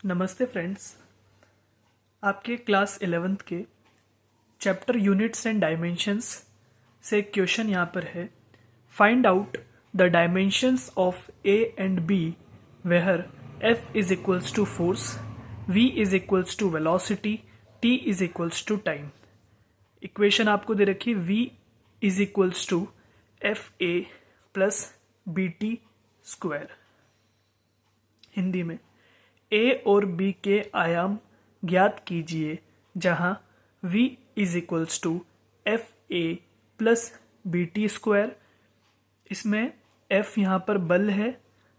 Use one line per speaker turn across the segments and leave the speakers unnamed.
नमस्ते फ्रेंड्स। आपके class 11th के चैप्टर यूनिट्स एंड डायमेंशंस से एक क्वेश्चन यहाँ पर है। Find out the dimensions of A and B where F is equals to force, V is equals to velocity, T is equals to time. Equation आपको दे रखी v is equals to F A plus B T square. Hindi में A और B के आयाम ज्ञात कीजिए जहां v is equals to F A plus B T square. इसमें f यहाँ पर बल है,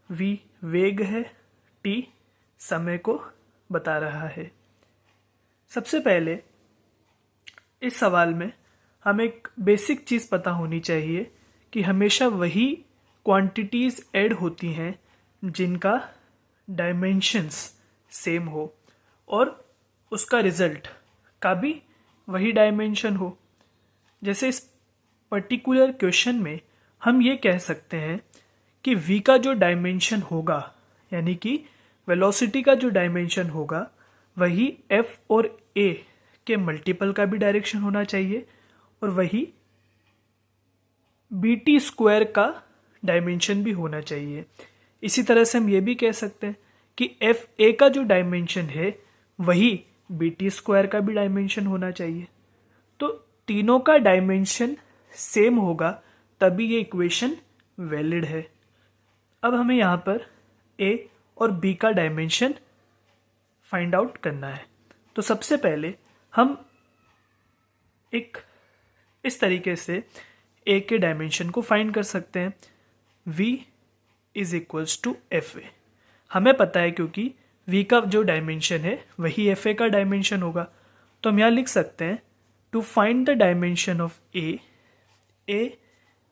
v वेग है, t समय को बता रहा है। सबसे पहले इस सवाल में हमें एक बेसिक चीज़ पता होनी चाहिए कि हमेशा वही क्वांटिटीज़ ऐड होती हैं जिनका डायमेंशंस सेम हो और उसका रिजल्ट का भी वही डायमेंशन हो। जैसे इस पर्टिकुलर क्वेश्चन में हम ये कह सकते हैं कि v का जो डायमेंशन होगा यानी कि वेलोसिटी का जो डायमेंशन होगा वही f और a के मल्टीपल का भी डायरेक्शन होना चाहिए और वही बी टी स्क्वायर का डायमेंशन भी होना चाहिए। इसी तरह से हम ये भी कह सकते हैं कि एफ ए का जो डायमेंशन है वही बी टी स्क्वायर का भी डायमेंशन होना चाहिए। तो तीनों का डायमेंशन सेम होगा तभी ये इक्वेशन वैलिड है। अब हमें यहाँ पर ए और बी का डायमेंशन फाइंड आउट करना है। तो सबसे पहले हम एक इस तरीके से ए के डायमेंशन को फाइंड कर सकते हैं। v is equals to F A हमें पता है क्योंकि v का जो डायमेंशन है वही एफ ए का डायमेंशन होगा। तो हम यहाँ लिख सकते हैं to find the dimension of A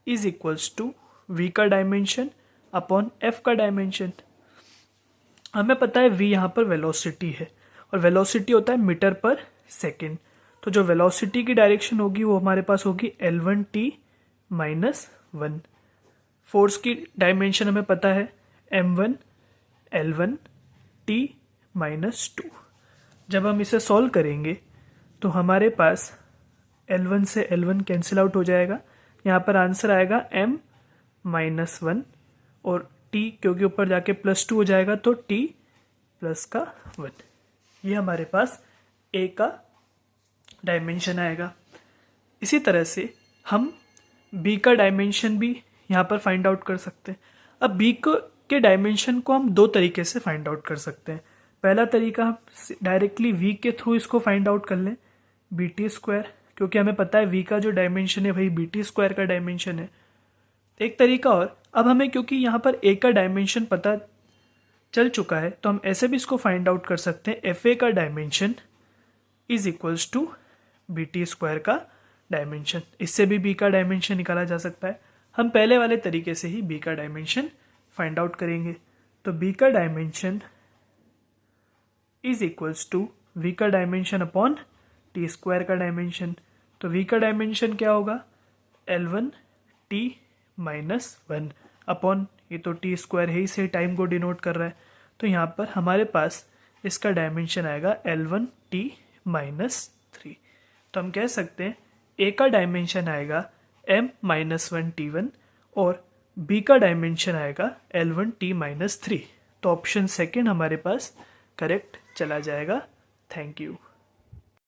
is equals to v का डायमेंशन अपॉन f का डायमेंशन। हमें पता है v यहाँ पर वेलोसिटी है और वेलोसिटी होता है मीटर पर सेकेंड। तो जो वेलोसिटी की डायरेक्शन होगी वो हमारे पास होगी L1t माइनस 1। फोर्स की डायमेंशन हमें पता है m1 L1 t माइनस 2। जब हम इसे सॉल्व करेंगे तो हमारे पास L1 से L1 कैंसिल आउट हो जाएगा। यहाँ पर आंसर आएगा m माइनस 1 और t क्योंकि ऊपर जाके प्लस 2 हो जाएगा तो t प्लस का 1। ये हमारे पास a का डायमेंशन आएगा। इसी तरह से हम b का डायमेंशन भी यहाँ पर फाइंड आउट कर सकते हैं। अब b के डायमेंशन को हम दो तरीके से फाइंड आउट कर सकते हैं। पहला तरीका हम डायरेक्टली v के थ्रू इसको फाइंड आउट कर लें बी टी स्क्वायर, क्योंकि हमें पता है v का जो डायमेंशन है वही बी टी स्क्वायर का डायमेंशन है। एक तरीका और, अब हमें क्योंकि यहाँ पर a का डायमेंशन पता चल चुका है तो हम ऐसे भी इसको फाइंड आउट कर सकते हैं एफ ए का dimension is equals to B T square का डायमेंशन। इससे भी b का डायमेंशन निकाला जा सकता है। हम पहले वाले तरीके से ही b का डायमेंशन फाइंड आउट करेंगे। तो b का dimension is equals to v का डायमेंशन अपॉन टी स्क्वायर का डायमेंशन। तो v का डायमेंशन क्या होगा L1 t माइनस 1 अपॉन, ये तो टी स्क्वायर है, इसे टाइम को डिनोट कर रहा है। तो यहाँ पर हमारे पास इसका डायमेंशन आएगा L1 t माइनस 3। तो हम कह सकते हैं a का डायमेंशन आएगा m माइनस 1 t1 और b का डायमेंशन आएगा L1 t माइनस 3। तो ऑप्शन सेकेंड हमारे पास करेक्ट चला जाएगा। Thank you.